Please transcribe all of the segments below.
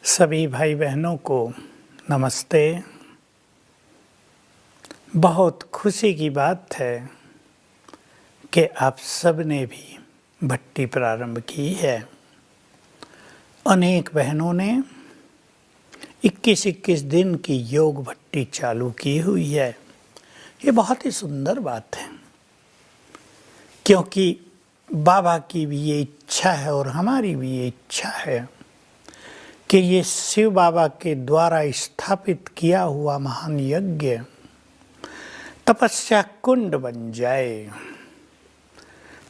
सभी भाई बहनों को नमस्ते। बहुत खुशी की बात है कि आप सब ने भी भट्टी प्रारंभ की है। अनेक बहनों ने 21-21 दिन की योग भट्टी चालू की हुई है। ये बहुत ही सुंदर बात है, क्योंकि बाबा की भी ये इच्छा है और हमारी भी ये इच्छा है कि ये शिव बाबा के द्वारा स्थापित किया हुआ महान यज्ञ तपस्या कुंड बन जाए,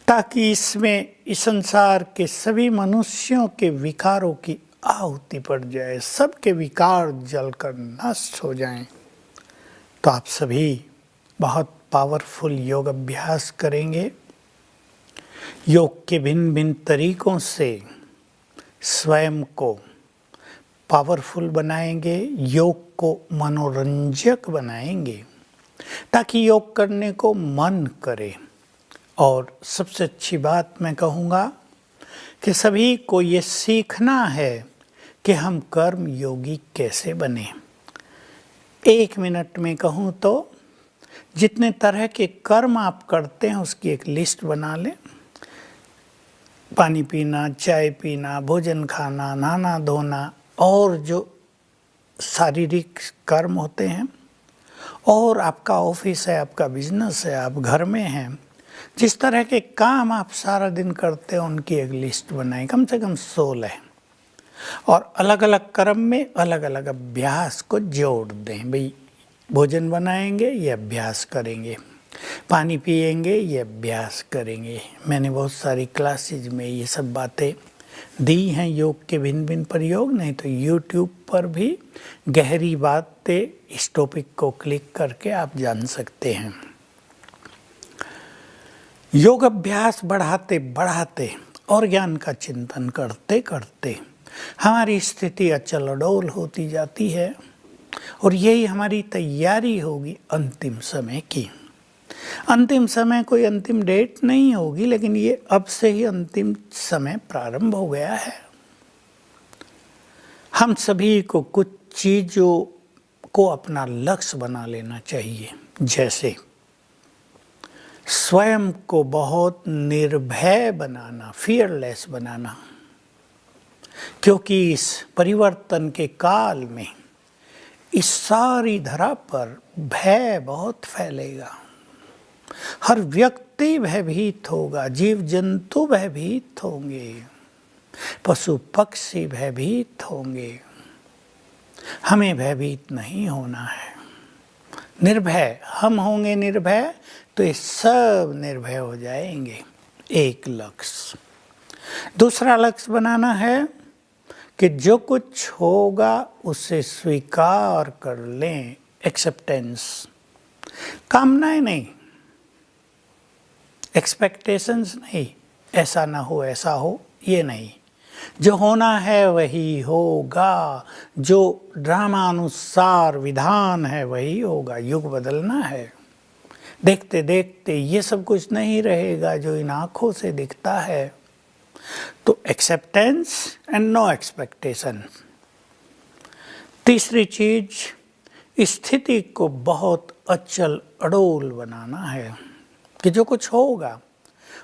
ताकि इसमें इस संसार के सभी मनुष्यों के विकारों की आहुति पड़ जाए, सबके विकार जलकर नष्ट हो जाएं। तो आप सभी बहुत पावरफुल योग अभ्यास करेंगे। योग के भिन्न भिन्न तरीकों से स्वयं को पावरफुल बनाएंगे, योग को मनोरंजक बनाएंगे, ताकि योग करने को मन करे। और सबसे अच्छी बात मैं कहूँगा कि सभी को ये सीखना है कि हम कर्म योगी कैसे बने। 1 मिनट में कहूँ तो जितने तरह के कर्म आप करते हैं उसकी एक लिस्ट बना लें। पानी पीना, चाय पीना, भोजन खाना, नहाना धोना और जो शारीरिक कर्म होते हैं, और आपका ऑफिस है, आपका बिजनेस है, आप घर में हैं, जिस तरह के काम आप सारा दिन करते हैं उनकी एक लिस्ट बनाएं, कम से कम 16। और अलग अलग कर्म में अलग अलग अभ्यास को जोड़ दें। भाई भोजन बनाएंगे ये अभ्यास करेंगे, पानी पिएंगे ये अभ्यास करेंगे। मैंने बहुत सारी क्लासेज में ये सब बातें दी हैं, योग के भिन्न भिन्न प्रयोग। नहीं तो YouTube पर भी गहरी बातें इस टॉपिक को क्लिक करके आप जान सकते हैं। योग अभ्यास बढ़ाते बढ़ाते और ज्ञान का चिंतन करते करते हमारी स्थिति अचल अडोल होती जाती है, और यही हमारी तैयारी होगी अंतिम समय की। अंतिम समय कोई अंतिम डेट नहीं होगी, लेकिन ये अब से ही अंतिम समय प्रारंभ हो गया है। हम सभी को कुछ चीज़ों को अपना लक्ष्य बना लेना चाहिए, जैसे स्वयं को बहुत निर्भय बनाना, फियरलेस बनाना, क्योंकि इस परिवर्तन के काल में इस सारी धरा पर भय बहुत फैलेगा। हर व्यक्ति भयभीत होगा, जीव जंतु भयभीत होंगे, पशु पक्षी भयभीत होंगे। हमें भयभीत नहीं होना है, निर्भय हम होंगे। निर्भय तो ये सब निर्भय हो जाएंगे। एक लक्ष्य। दूसरा लक्ष्य बनाना है कि जो कुछ होगा उसे स्वीकार कर लें, एक्सेप्टेंस। कामनाएं नहीं, एक्सपेक्टेशंस नहीं, ऐसा ना हो ऐसा हो, ये नहीं। जो होना है वही होगा, जो ड्रामानुसार विधान है वही होगा। युग बदलना है, देखते देखते ये सब कुछ नहीं रहेगा जो इन आँखों से दिखता है। तो एक्सेप्टेंस एंड नो एक्सपेक्टेशन। तीसरी चीज, स्थिति को बहुत अचल अडोल बनाना है कि जो कुछ होगा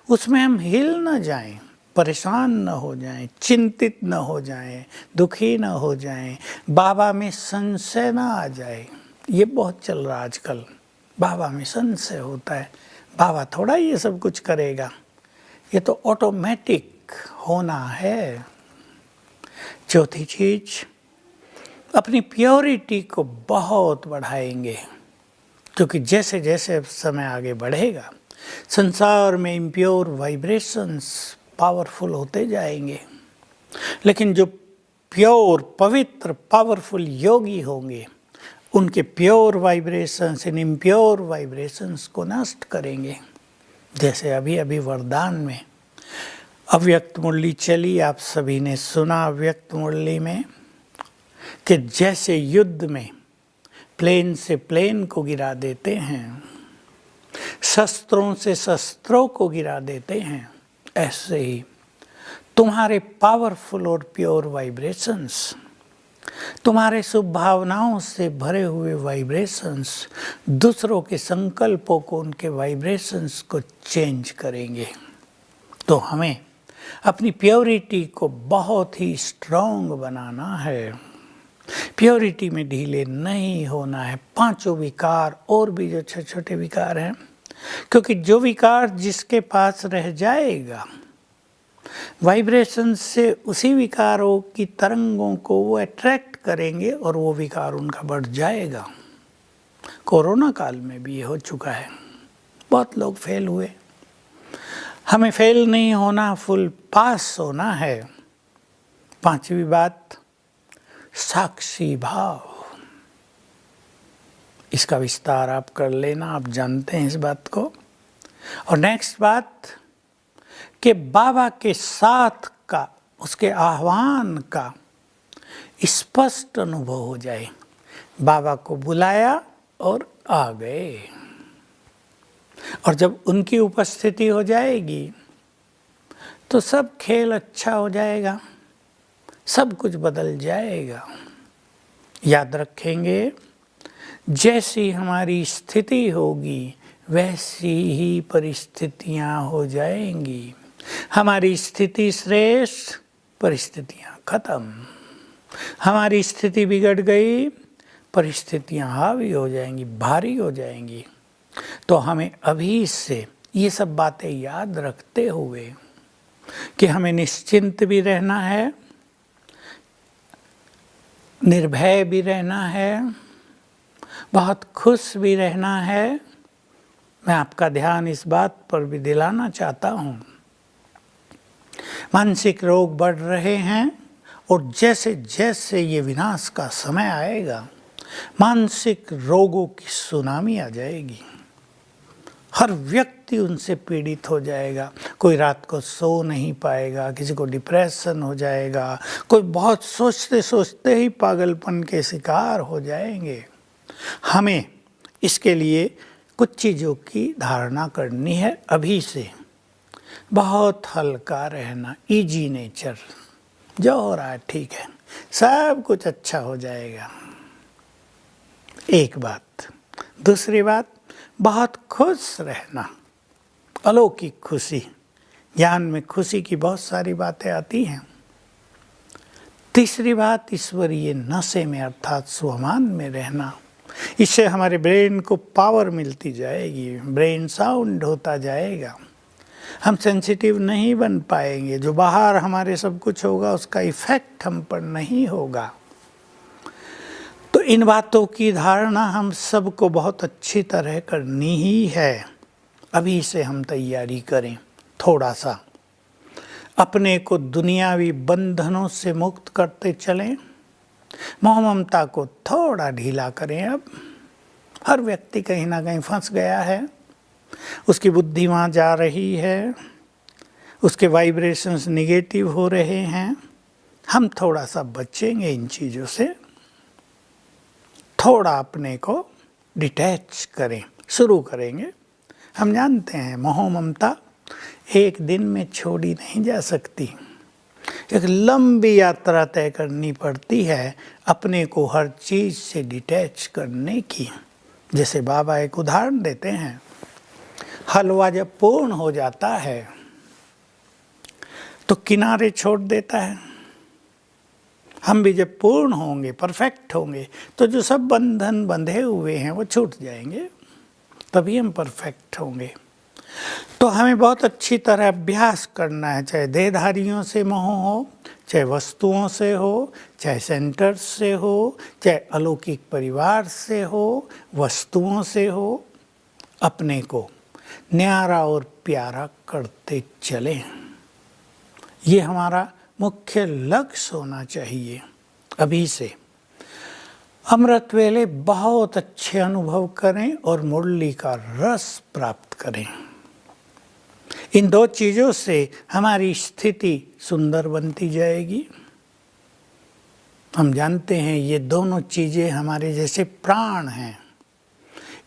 उसमें हम हिल न जाएं, परेशान न हो जाएं, चिंतित न हो जाएं, दुखी न हो जाएं, बाबा में संशय न आ जाए। ये बहुत चल रहा आजकल, बाबा में संशय होता है, बाबा थोड़ा ये सब कुछ करेगा, ये तो ऑटोमेटिक होना है। चौथी चीज, अपनी प्योरिटी को बहुत बढ़ाएंगे, क्योंकि जैसे जैसे समय आगे बढ़ेगा संसार में इम्प्योर वाइब्रेशंस पावरफुल होते जाएंगे। लेकिन जो प्योर, पवित्र, पावरफुल योगी होंगे उनके प्योर वाइब्रेशंस इन इम्प्योर वाइब्रेशंस को नष्ट करेंगे। जैसे अभी अभी वरदान में अव्यक्त मुरली चली, आप सभी ने सुना अव्यक्त मुरली में कि जैसे युद्ध में प्लेन से प्लेन को गिरा देते हैं, शस्त्रों से शस्त्रों को गिरा देते हैं, ऐसे ही तुम्हारे पावरफुल और प्योर वाइब्रेशंस तुम्हारे शुभ भावनाओं से भरे हुए वाइब्रेशंस दूसरों के संकल्पों को, उनके वाइब्रेशंस को चेंज करेंगे। तो हमें अपनी प्योरिटी को बहुत ही स्ट्रॉन्ग बनाना है, प्योरिटी में ढीले नहीं होना है। पांचों विकार और भी जो छोटे छोटे विकार हैं, क्योंकि जो विकार जिसके पास रह जाएगा, वाइब्रेशन से उसी विकारों की तरंगों को वो अट्रैक्ट करेंगे और वो विकार उनका बढ़ जाएगा। कोरोना काल में भी ये हो चुका है, बहुत लोग फेल हुए। हमें फेल नहीं होना, फुल पास होना है। पांचवी बात, साक्षी भाव। इसका विस्तार आप कर लेना, आप जानते हैं इस बात को। और नेक्स्ट बात कि बाबा के साथ का, उसके आह्वान का स्पष्ट अनुभव हो जाए। बाबा को बुलाया और आ गए, और जब उनकी उपस्थिति हो जाएगी तो सब खेल अच्छा हो जाएगा, सब कुछ बदल जाएगा। याद रखेंगे, जैसी हमारी स्थिति होगी वैसी ही परिस्थितियां हो जाएंगी। हमारी स्थिति श्रेष्ठ, परिस्थितियां खत्म। हमारी स्थिति बिगड़ गई, परिस्थितियां हावी हो जाएंगी, भारी हो जाएंगी। तो हमें अभी से ये सब बातें याद रखते हुए कि हमें निश्चिंत भी रहना है, निर्भय भी रहना है, बहुत खुश भी रहना है। मैं आपका ध्यान इस बात पर भी दिलाना चाहता हूँ, मानसिक रोग बढ़ रहे हैं, और जैसे जैसे ये विनाश का समय आएगा, मानसिक रोगों की सुनामी आ जाएगी। हर व्यक्ति उनसे पीड़ित हो जाएगा। कोई रात को सो नहीं पाएगा, किसी को डिप्रेशन हो जाएगा, कोई बहुत सोचते सोचते ही पागलपन के शिकार हो जाएंगे। हमें इसके लिए कुछ चीज़ों की धारणा करनी है अभी से। बहुत हल्का रहना, इजी नेचर, जो हो रहा है ठीक है, सब कुछ अच्छा हो जाएगा। एक बात। दूसरी बात, बहुत खुश रहना, अलौकिक खुशी। ज्ञान में खुशी की बहुत सारी बातें आती हैं। तीसरी बात, ईश्वरीय नशे में अर्थात स्वमान में रहना। इससे हमारे ब्रेन को पावर मिलती जाएगी, ब्रेन साउंड होता जाएगा। हम सेंसिटिव नहीं बन पाएंगे, जो बाहर हमारे सब कुछ होगा उसका इफेक्ट हम पर नहीं होगा। तो इन बातों की धारणा हम सबको बहुत अच्छी तरह करनी ही है। अभी से हम तैयारी करें, थोड़ा सा अपने को दुनियावी बंधनों से मुक्त करते चलें। मोह ममता को थोड़ा ढीला करें। अब हर व्यक्ति कहीं ना कहीं फंस गया है, उसकी बुद्धि वहाँ जा रही है, उसके वाइब्रेशंस निगेटिव हो रहे हैं। हम थोड़ा सा बचेंगे इन चीज़ों से, थोड़ा अपने को डिटैच करें, शुरू करेंगे। हम जानते हैं मोह ममता एक दिन में छोड़ी नहीं जा सकती, एक लंबी यात्रा तय करनी पड़ती है अपने को हर चीज़ से डिटैच करने की। जैसे बाबा एक उदाहरण देते हैं, हलवा जब पूर्ण हो जाता है तो किनारे छोड़ देता है। हम भी जब पूर्ण होंगे, परफेक्ट होंगे, तो जो सब बंधन बंधे हुए हैं वो छूट जाएंगे, तभी हम परफेक्ट होंगे। तो हमें बहुत अच्छी तरह अभ्यास करना है, चाहे देहधारियों से मोह हो, चाहे वस्तुओं से हो, चाहे सेंटर्स से हो, चाहे अलौकिक परिवार से हो, वस्तुओं से हो। अपने को न्यारा और प्यारा करते चलें, ये हमारा मुख्य लक्ष्य होना चाहिए। अभी से अमृत वेले बहुत अच्छे अनुभव करें और मुरली का रस प्राप्त करें। इन दो चीज़ों से हमारी स्थिति सुंदर बनती जाएगी। हम जानते हैं ये दोनों चीज़ें हमारे जैसे प्राण हैं,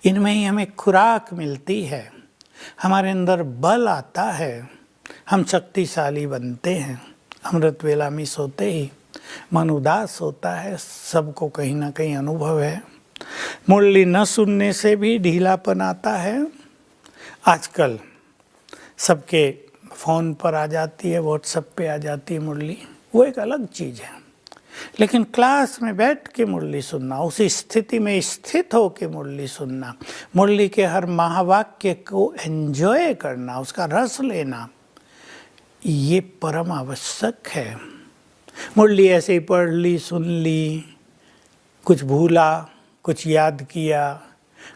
इनमें ही हमें खुराक मिलती है, हमारे अंदर बल आता है, हम शक्तिशाली बनते हैं। अमृत वेला मिस होते ही मन उदास होता है, सबको कहीं ना कहीं अनुभव है। मुरली न सुनने से भी ढीलापन आता है। आजकल सबके फ़ोन पर आ जाती है, व्हाट्सएप पे आ जाती है मुरली, वो एक अलग चीज़ है। लेकिन क्लास में बैठ के मुरली सुनना, उसी स्थिति में स्थित हो के मुरली सुनना, मुरली के हर महावाक्य को एंजॉय करना, उसका रस लेना, ये परम आवश्यक है। मुरली ऐसे ही पढ़ ली, सुन ली, कुछ भूला, कुछ याद किया,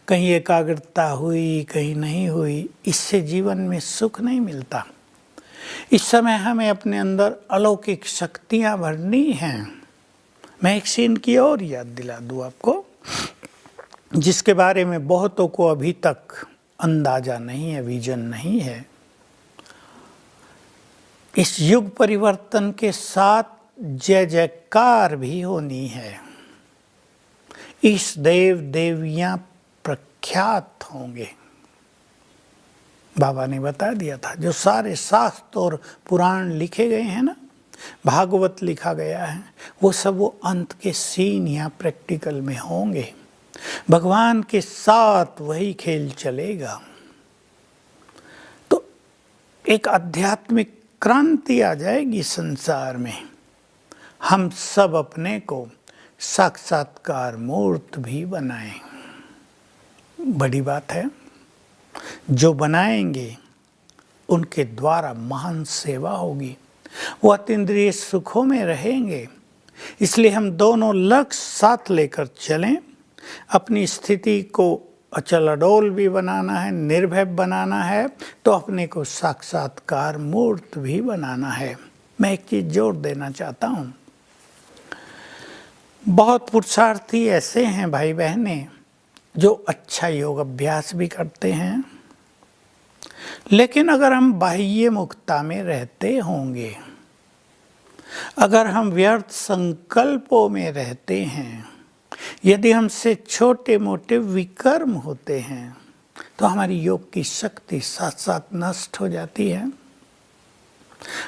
कहीं एकाग्रता हुई, कहीं नहीं हुई, इससे जीवन में सुख नहीं मिलता। इस समय हमें अपने अंदर अलौकिक शक्तियाँ भरनी हैं। मैं एक सीन की और याद दिला दूँ आपको, जिसके बारे में बहुतों को अभी तक अंदाजा नहीं है, विजन नहीं है। इस युग परिवर्तन के साथ जय जयकार भी होनी है। इस देव देवियां प्रख्यात होंगे। बाबा ने बता दिया था, जो सारे शास्त्र और पुराण लिखे गए हैं ना, भागवत लिखा गया है, वो सब वो अंत के सीन यहाँ प्रैक्टिकल में होंगे। भगवान के साथ वही खेल चलेगा। तो एक आध्यात्मिक क्रांति आ जाएगी संसार में। हम सब अपने को साक्षात्कार मूर्त भी बनाएं। बड़ी बात है, जो बनाएंगे उनके द्वारा महान सेवा होगी, वो अतीन्द्रिय सुखों में रहेंगे। इसलिए हम दोनों लक्ष्य साथ लेकर चलें। अपनी स्थिति को अचल अडोल भी बनाना है, निर्भय बनाना है, तो अपने को साक्षात्कार मूर्त भी बनाना है। मैं एक चीज़ जोर देना चाहता हूँ, बहुत पुरुषार्थी ऐसे हैं भाई बहनें जो अच्छा योग अभ्यास भी करते हैं, लेकिन अगर हम बाह्य मुक्ता में रहते होंगे, अगर हम व्यर्थ संकल्पों में रहते हैं, यदि हमसे छोटे मोटे विकर्म होते हैं, तो हमारी योग की शक्ति साथ साथ नष्ट हो जाती है।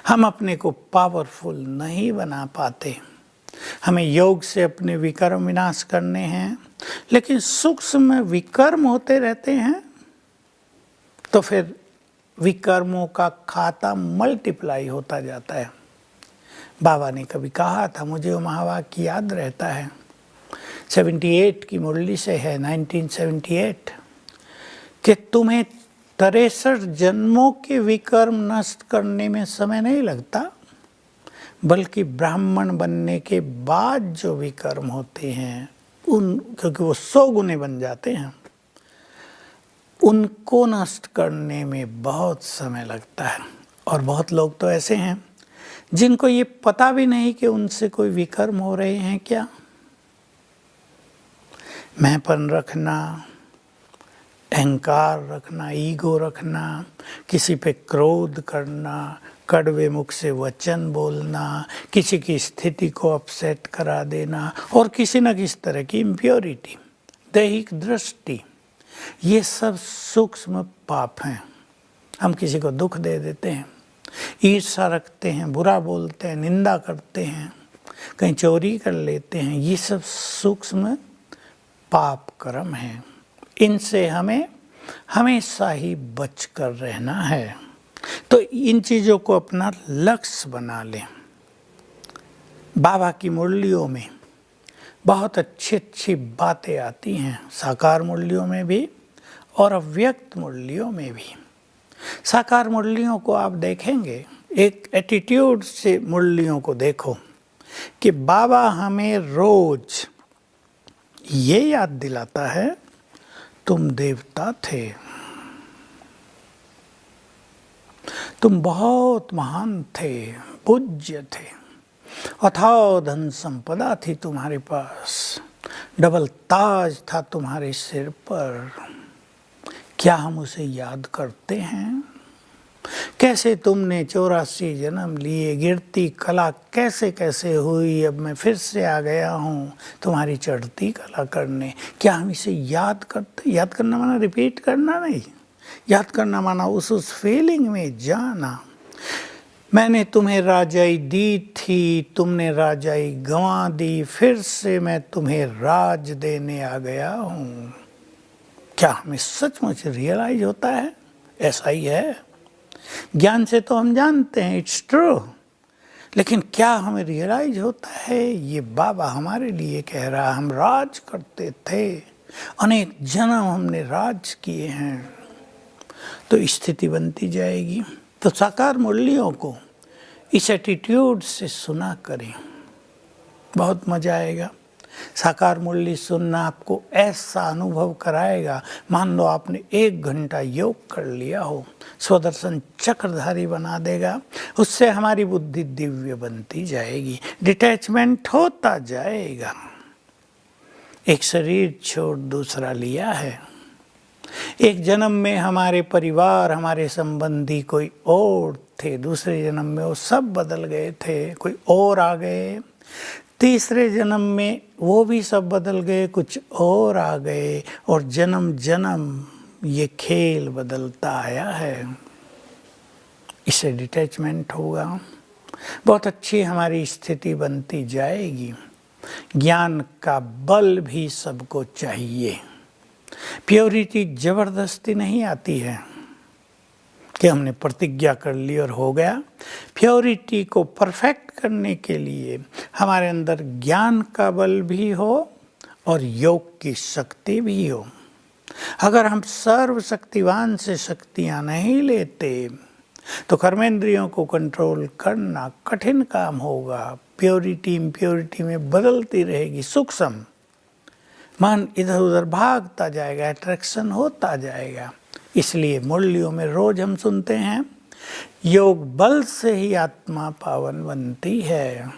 हम अपने को पावरफुल नहीं बना पाते। हमें योग से अपने विकर्म विनाश करने हैं, लेकिन सूक्ष्म विकर्म होते रहते हैं, तो फिर विकर्मों का खाता मल्टीप्लाई होता जाता है। बाबा ने कभी कहा था, मुझे वो महावाक्य याद रहता है, 78 की मुरली से है, 1978, कि तुम्हें 63 जन्मों के विकर्म नष्ट करने में समय नहीं लगता, बल्कि ब्राह्मण बनने के बाद जो विकर्म होते हैं क्योंकि वो 100 गुने बन जाते हैं, उनको नष्ट करने में बहुत समय लगता है। और बहुत लोग तो ऐसे हैं जिनको ये पता भी नहीं कि उनसे कोई विकर्म हो रहे हैं क्या। मैंपन रखना, अहंकार रखना, ईगो रखना, किसी पे क्रोध करना, कड़वे मुख से वचन बोलना, किसी की स्थिति को अपसेट करा देना, और किसी न किसी तरह की इम्प्योरिटी, दैहिक दृष्टि, ये सब सूक्ष्म पाप हैं। हम किसी को दुख दे देते हैं, ईर्ष्या रखते हैं, बुरा बोलते हैं, निंदा करते हैं, कहीं चोरी कर लेते हैं, ये सब सूक्ष्म पाप कर्म हैं। इनसे हमें हमेशा ही बचकर रहना है। तो इन चीज़ों को अपना लक्ष्य बना लें। बाबा की मुरलियों में बहुत अच्छी अच्छी बातें आती हैं, साकार मुरलियों में भी और अव्यक्त मुरलियों में भी। साकार मुरलियों को आप देखेंगे, एक एटीट्यूड से मुरलियों को देखो कि बाबा हमें रोज ये याद दिलाता है, तुम देवता थे, तुम बहुत महान थे, पूज्य थे, अथाह धन संपदा थी तुम्हारे पास, डबल ताज था तुम्हारे सिर पर। क्या हम उसे याद करते हैं? कैसे तुमने 84 जन्म लिए, गिरती कला कैसे कैसे हुई, अब मैं फिर से आ गया हूँ तुम्हारी चढ़ती कला करने। क्या हम इसे याद करते? याद करना माना रिपीट करना नहीं, याद करना माना उस फीलिंग में जाना। मैंने तुम्हें राजाई दी थी, तुमने राजाई गंवा दी, फिर से मैं तुम्हें राज देने आ गया हूँ। क्या हमें सचमुच रियलाइज होता है? ऐसा ही है। ज्ञान से तो हम जानते हैं इट्स ट्रू, लेकिन क्या हमें रियलाइज होता है ये बाबा हमारे लिए कह रहा है? हम राज करते थे, अनेक जन्म हमने राज किए हैं। तो स्थिति बनती जाएगी। तो साकार मुरलियों को इस एटीट्यूड से सुना करें, बहुत मजा आएगा। साकार मुरली सुनना आपको ऐसा अनुभव कराएगा, मान लो आपने 1 घंटा योग कर लिया हो, स्वदर्शन चक्रधारी बना देगा। उससे हमारी बुद्धि दिव्य बनती जाएगी, डिटैचमेंट होता जाएगा। एक शरीर छोड़ दूसरा लिया है। एक जन्म में हमारे परिवार, हमारे संबंधी कोई और थे, दूसरे जन्म में वो सब बदल गए थे, कोई और आ गए। तीसरे जन्म में वो भी सब बदल गए, कुछ और आ गए, और जन्म जन्म ये खेल बदलता आया है। इससे डिटैचमेंट होगा, बहुत अच्छी हमारी स्थिति बनती जाएगी। ज्ञान का बल भी सबको चाहिए। प्योरिटी जबरदस्ती नहीं आती है कि हमने प्रतिज्ञा कर ली और हो गया। प्योरिटी को परफेक्ट करने के लिए हमारे अंदर ज्ञान का बल भी हो और योग की शक्ति भी हो। अगर हम सर्वशक्तिवान से शक्तियाँ नहीं लेते तो कर्मेंद्रियों को कंट्रोल करना कठिन काम होगा। प्योरिटी इम्प्योरिटी में बदलती रहेगी, सूक्ष्म मन इधर उधर भागता जाएगा, अट्रैक्शन होता जाएगा। इसलिए मुरलियों में रोज हम सुनते हैं, योग बल से ही आत्मा पावन बनती है।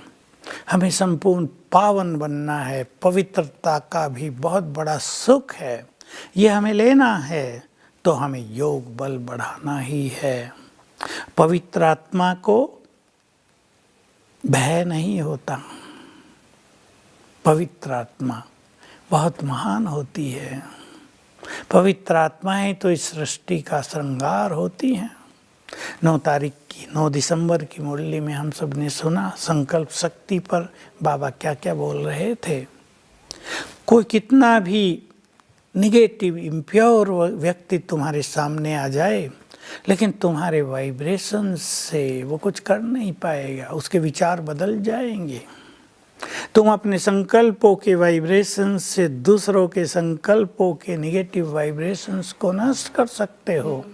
हमें संपूर्ण पावन बनना है। पवित्रता का भी बहुत बड़ा सुख है, ये हमें लेना है तो हमें योग बल बढ़ाना ही है। पवित्र आत्मा को भय नहीं होता। पवित्र आत्मा बहुत महान होती है। पवित्र आत्माएं तो इस सृष्टि का श्रृंगार होती हैं। 9 दिसंबर की मुरली में हम सब ने सुना संकल्प शक्ति पर बाबा क्या क्या बोल रहे थे। कोई कितना भी निगेटिव इम्प्योर व्यक्ति तुम्हारे सामने आ जाए, लेकिन तुम्हारे वाइब्रेशन से वो कुछ कर नहीं पाएगा, उसके विचार बदल जाएंगे। तुम अपने संकल्पों के वाइब्रेशन से दूसरों के संकल्पों के नेगेटिव वाइब्रेशंस को नष्ट कर सकते हो।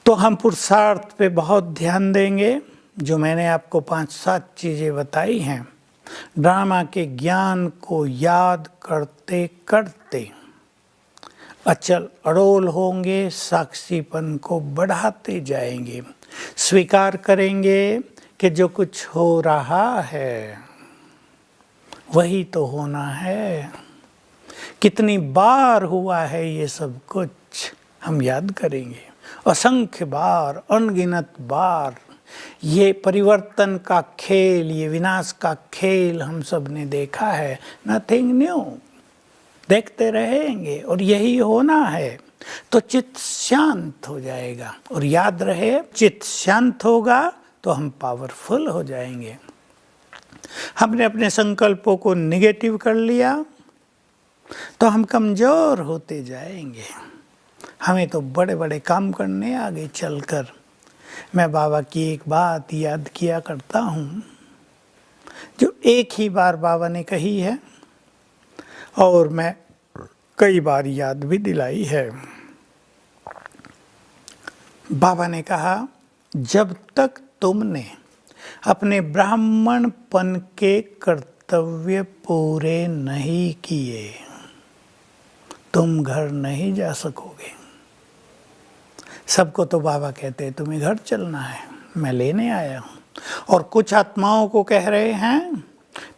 तो हम पुरुषार्थ पे बहुत ध्यान देंगे, जो मैंने आपको 5-7 चीज़ें बताई हैं। ड्रामा के ज्ञान को याद करते करते अचल अड़ोल होंगे, साक्षीपन को बढ़ाते जाएंगे, स्वीकार करेंगे कि जो कुछ हो रहा है वही तो होना है। कितनी बार हुआ है ये सब कुछ हम याद करेंगे, असंख्य बार, अनगिनत बार। ये परिवर्तन का खेल, ये विनाश का खेल हम सब ने देखा है। नथिंग न्यू, देखते रहेंगे और यही होना है। तो चित्त शांत हो जाएगा, और याद रहे चित्त शांत होगा तो हम पावरफुल हो जाएंगे। हमने अपने संकल्पों को निगेटिव कर लिया तो हम कमज़ोर होते जाएंगे। हमें तो बड़े बड़े काम करने आगे चलकर। मैं बाबा की एक बात याद किया करता हूँ, जो एक ही बार बाबा ने कही है और मैं कई बार याद भी दिलाई है। बाबा ने कहा, जब तक तुमने अपने ब्राह्मणपन के कर्तव्य पूरे नहीं किए तुम घर नहीं जा सकोगे। सबको तो बाबा कहते हैं तुम्हें घर चलना है, मैं लेने आया हूँ। और कुछ आत्माओं को कह रहे हैं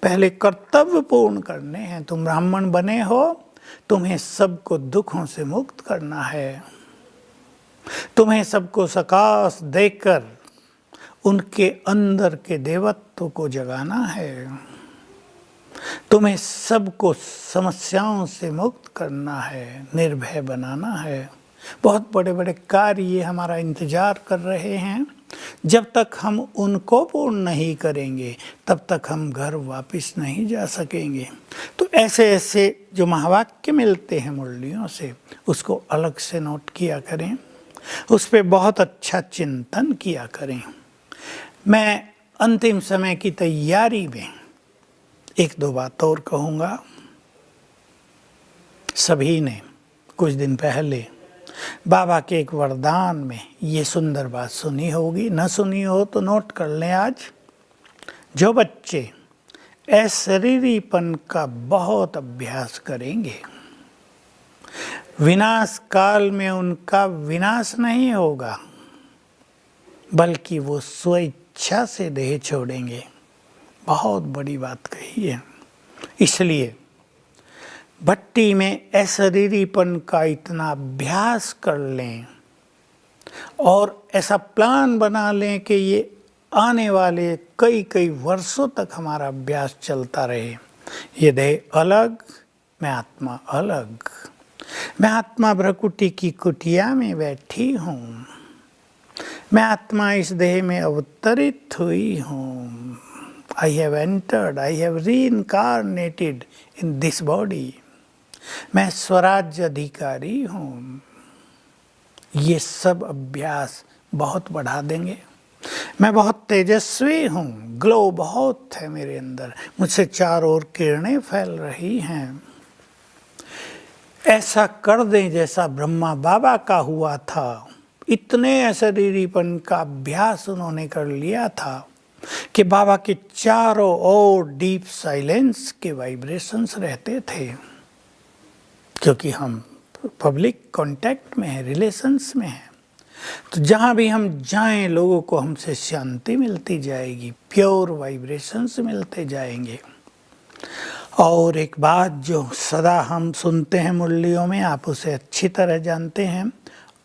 पहले कर्तव्य पूर्ण करने हैं। तुम ब्राह्मण बने हो, तुम्हें सबको दुखों से मुक्त करना है, तुम्हें सबको सकाश देकर उनके अंदर के देवत्व को जगाना है, तुम्हें सबको समस्याओं से मुक्त करना है, निर्भय बनाना है। बहुत बड़े बड़े कार्य हमारा इंतजार कर रहे हैं। जब तक हम उनको पूर्ण नहीं करेंगे तब तक हम घर वापस नहीं जा सकेंगे। तो ऐसे ऐसे जो महावाक्य मिलते हैं मुरलियों से, उसको अलग से नोट किया करें, उस पर बहुत अच्छा चिंतन किया करें। मैं अंतिम समय की तैयारी में एक दो बात और कहूँगा। सभी ने कुछ दिन पहले बाबा के एक वरदान में ये सुंदर बात सुनी होगी, न सुनी हो तो नोट कर लें आज। जो बच्चे अशरीरीपन का बहुत अभ्यास करेंगे, विनाश काल में उनका विनाश नहीं होगा, बल्कि वो स्वेच्छा से देह छोड़ेंगे। बहुत बड़ी बात कही है। इसलिए भट्टी में अशरीरीपन का इतना अभ्यास कर लें और ऐसा प्लान बना लें कि ये आने वाले कई कई वर्षों तक हमारा अभ्यास चलता रहे। ये देह अलग, मैं आत्मा अलग। मैं आत्मा भ्रकुटी की कुटिया में बैठी हूँ। मैं आत्मा इस देह में अवतरित हुई हूँ। I have entered, I have reincarnated in this body. मैं स्वराज्य अधिकारी हूँ। ये सब अभ्यास बहुत बढ़ा देंगे। मैं बहुत तेजस्वी हूँ, ग्लो बहुत है मेरे अंदर, मुझसे चारों ओर किरणें फैल रही हैं। ऐसा कर दें जैसा ब्रह्मा बाबा का हुआ था। इतने अशरीरीपन का अभ्यास उन्होंने कर लिया था कि बाबा के चारों ओर डीप साइलेंस के वाइब्रेशंस रहते थे। क्योंकि हम पब्लिक कांटेक्ट में हैं, रिलेशंस में हैं, तो जहाँ भी हम जाएं लोगों को हमसे शांति मिलती जाएगी, प्योर वाइब्रेशंस मिलते जाएंगे। और एक बात जो सदा हम सुनते हैं मुरलियों में, आप उसे अच्छी तरह जानते हैं,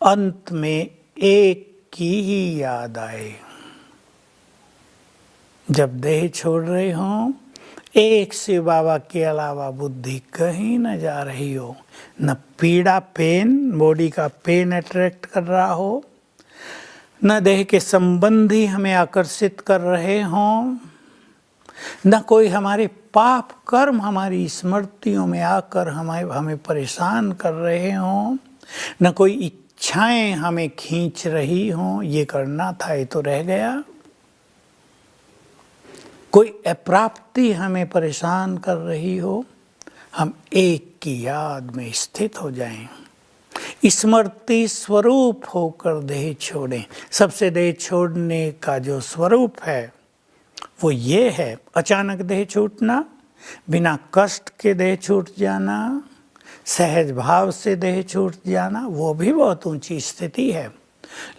अंत में एक की ही याद आए। जब देह छोड़ रहे हों, एक शिव बाबा के अलावा बुद्धि कहीं न जा रही हो, न पीड़ा पेन बॉडी का पेन अट्रैक्ट कर रहा हो, न देह के संबंधी हमें आकर्षित कर रहे हों, न कोई हमारे पाप कर्म हमारी स्मृतियों में आकर हमें परेशान कर रहे हों, न कोई इच्छाएं हमें खींच रही हों, ये करना था ये तो रह गया, कोई अप्राप्ति हमें परेशान कर रही हो, हम एक की याद में स्थित हो जाएं, स्मृति स्वरूप होकर देह छोड़ें। सबसे देह छोड़ने का जो स्वरूप है वो ये है, अचानक देह छूटना, बिना कष्ट के देह छूट जाना, सहज भाव से देह छूट जाना, वो भी बहुत ऊंची स्थिति है।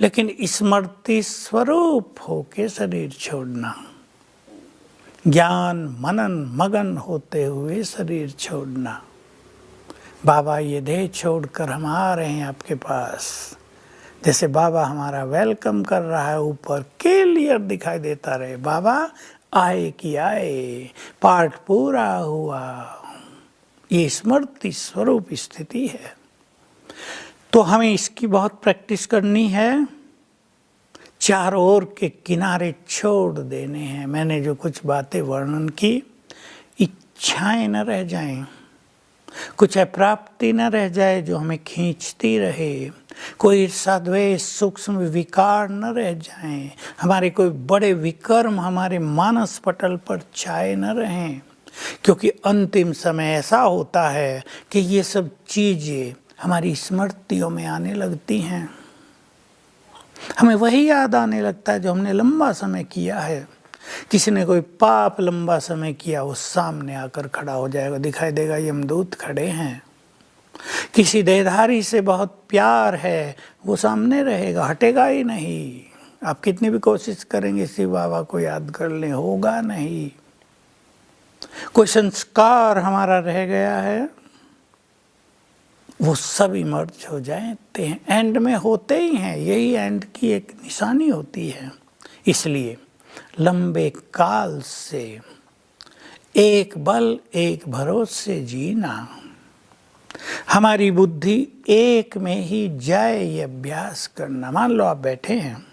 लेकिन स्मृति स्वरूप होके शरीर छोड़ना, ज्ञान मनन मगन होते हुए शरीर छोड़ना। बाबा ये देह छोड़कर हम आ रहे हैं आपके पास, जैसे बाबा हमारा वेलकम कर रहा है, ऊपर क्लियर दिखाई देता रहे, बाबा आए कि आए, पाठ पूरा हुआ। ये स्मृति स्वरूप स्थिति है। तो हमें इसकी बहुत प्रैक्टिस करनी है। चारों ओर के किनारे छोड़ देने हैं। मैंने जो कुछ बातें वर्णन की, इच्छाएं न रह जाएं, कुछ अप्राप्ति न रह जाए जो हमें खींचती रहे, कोई ईर्ष्या द्वेष सूक्ष्म विकार न रह जाएं, हमारे कोई बड़े विकर्म हमारे मानस पटल पर छाए न रहें। क्योंकि अंतिम समय ऐसा होता है कि ये सब चीज़ें हमारी स्मृतियों में आने लगती हैं। हमें वही याद आने लगता है जो हमने लंबा समय किया है। किसी ने कोई पाप लंबा समय किया, वो सामने आकर खड़ा हो जाएगा, दिखाई देगा यमदूत खड़े हैं। किसी देहधारी से बहुत प्यार है, वो सामने रहेगा, हटेगा ही नहीं। आप कितनी भी कोशिश करेंगे शिव बाबा को याद कर लें, होगा नहीं। कोई संस्कार हमारा रह गया है, वो सब इमर्ज हो जाते हैं, एंड में होते ही हैं। यही एंड की एक निशानी होती है। इसलिए लंबे काल से एक बल एक भरोसे जीना, हमारी बुद्धि एक में ही जाए, ये अभ्यास करना। मान लो आप बैठे हैं,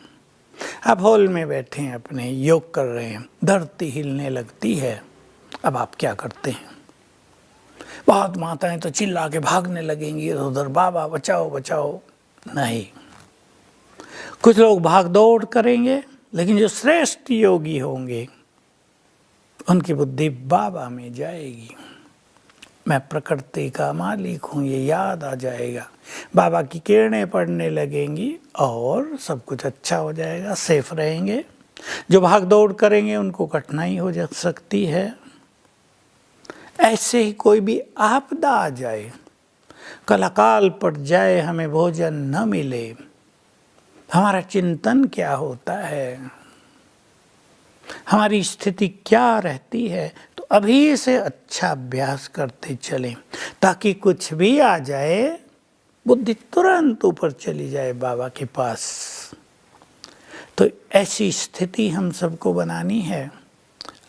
आप हॉल में बैठे हैं, अपने योग कर रहे हैं, धरती हिलने लगती है। अब आप क्या करते हैं? बहुत माताएं तो चिल्ला के भागने लगेंगी उधर, बाबा बचाओ बचाओ। नहीं, कुछ लोग भाग दौड़ करेंगे, लेकिन जो श्रेष्ठ योगी होंगे उनकी बुद्धि बाबा में जाएगी। मैं प्रकृति का मालिक हूँ, ये याद आ जाएगा। बाबा की किरणें पड़ने लगेंगी और सब कुछ अच्छा हो जाएगा, सेफ रहेंगे। जो भाग दौड़ करेंगे उनको कठिनाई हो जा सकती है। ऐसे ही कोई भी आपदा आ जाए, कल अकाल पड़ जाए, हमें भोजन न मिले, हमारा चिंतन क्या होता है, हमारी स्थिति क्या रहती है। तो अभी से अच्छा अभ्यास करते चलें, ताकि कुछ भी आ जाए बुद्धि तुरंत ऊपर चली जाए बाबा के पास। तो ऐसी स्थिति हम सबको बनानी है।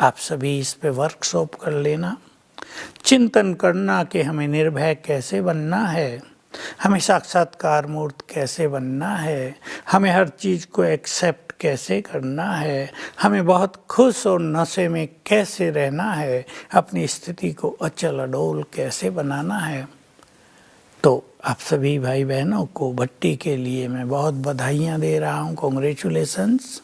आप सभी इस पे वर्कशॉप कर लेना, चिंतन करना कि हमें निर्भय कैसे बनना है, हमें साक्षात्कार मूर्त कैसे बनना है, हमें हर चीज़ को एक्सेप्ट कैसे करना है, हमें बहुत खुश और नशे में कैसे रहना है, अपनी स्थिति को अचल अडोल कैसे बनाना है। तो आप सभी भाई बहनों को भट्टी के लिए मैं बहुत बधाइयाँ दे रहा हूँ, कॉन्ग्रेचुलेसन्स।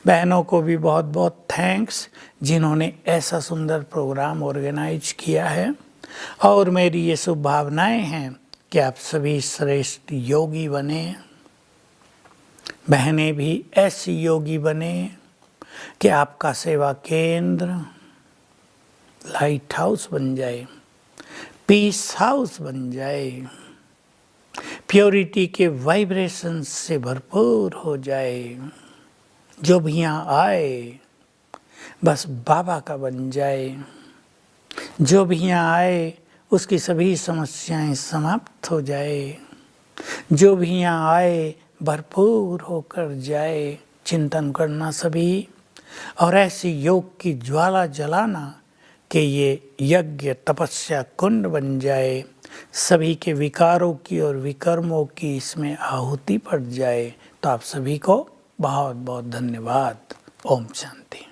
बहनों को भी बहुत बहुत थैंक्स जिन्होंने ऐसा सुंदर प्रोग्राम ऑर्गेनाइज किया है। और मेरी ये शुभ भावनाएँ हैं कि आप सभी श्रेष्ठ योगी बने, बहनें भी ऐसी योगी बने कि आपका सेवा केंद्र लाइट हाउस बन जाए, पीस हाउस बन जाए, प्योरिटी के वाइब्रेशंस से भरपूर हो जाए। जो भी यहाँ आए बस बाबा का बन जाए, जो भी यहाँ आए उसकी सभी समस्याएं समाप्त हो जाए, जो भी यहाँ आए भरपूर होकर जाए। चिंतन करना सभी, और ऐसी योग की ज्वाला जलाना कि ये यज्ञ तपस्या कुंड बन जाए, सभी के विकारों की और विकर्मों की इसमें आहुति पड़ जाए। तो आप सभी को बहुत बहुत धन्यवाद। ओम शांति।